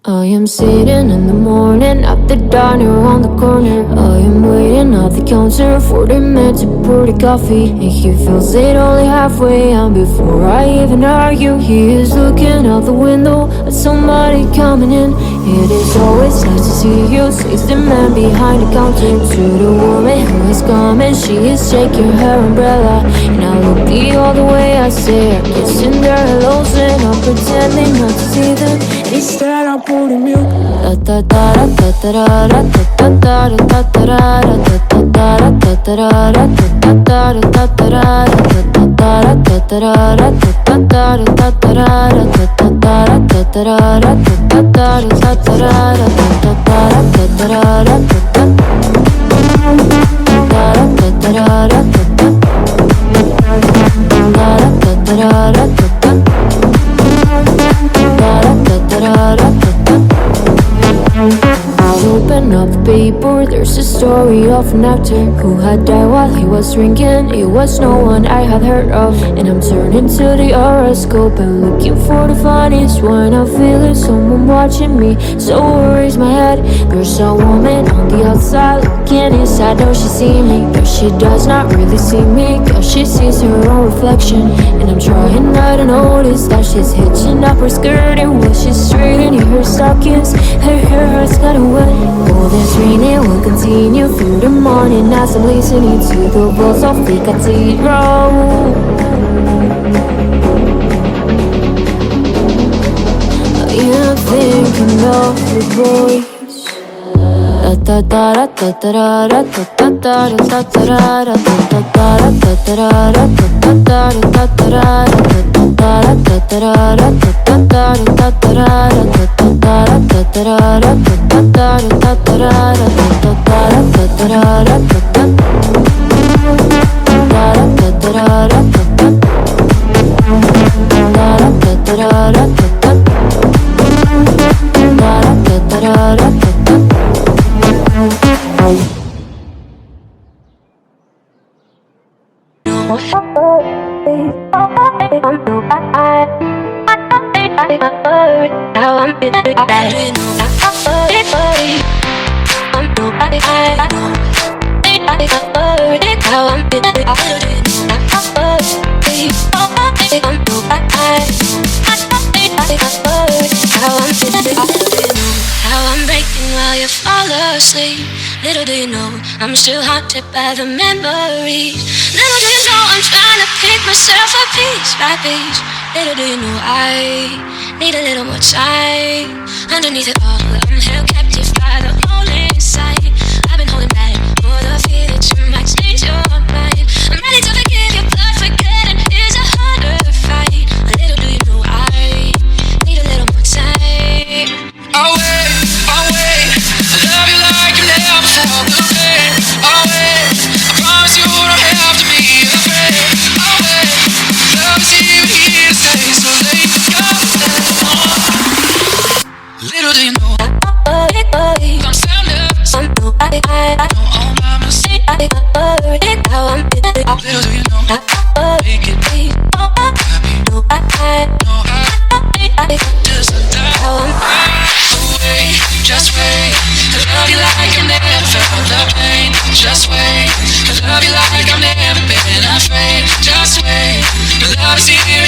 I am sitting in the morning at the diner on the corner. I am waiting at the counter for the man to pour the coffee, and he fills it only halfway. And before I even argue, he is looking out the window at somebody coming in. It is always nice to see you, says the man behind the counter. To the woman who is coming, she is shaking her umbrella, and I look the other way. I say I'm kissing their hellos, and I'm pretending not to see them. Instead I pour the milk. Da da da da da da da da da da da da Open up the paper, there's a story of an actor who had died while he was drinking. It was no one I had heard of, and I'm turning to the horoscope and looking for the funniest one. I'm feeling someone watching me, so I raise my head. There's a woman on the outside looking inside, though she see me, but she does not really see me, cause she sees her own reflection. And I'm trying not to notice that she's hitching up her skirt, and while she's straightening her stockings, her hair has gotten wet. Oh, this raining will continue through the morning as I'm listening to the walls of the cathedral. I am thinking of the boys. Da da da da da da da da da da da Little do you know, I'm still haunted by the memories. Little do you know, I'm trying to pick myself up piece by piece. Little do you know, I need a little more time. Underneath it all, I'm held captive by the hole inside. I've been holding back for the fear that you might change your mind. I'm ready to forgive you, but forgetting is a harder fight. Little do you know, I need a little more time. I'll wait, I'll wait. I love you like you never felt the pain. I'll wait, I promise you don't have to be afraid. I'll wait, love is even here to stay, so late to go. Little do you know, I'm so nervous, no, all by myself. Little do you know, make it be, no, I just die. Wait, just wait, I love you like I never felt the pain. Just wait, I love you like I've never been afraid. Just wait, your love is here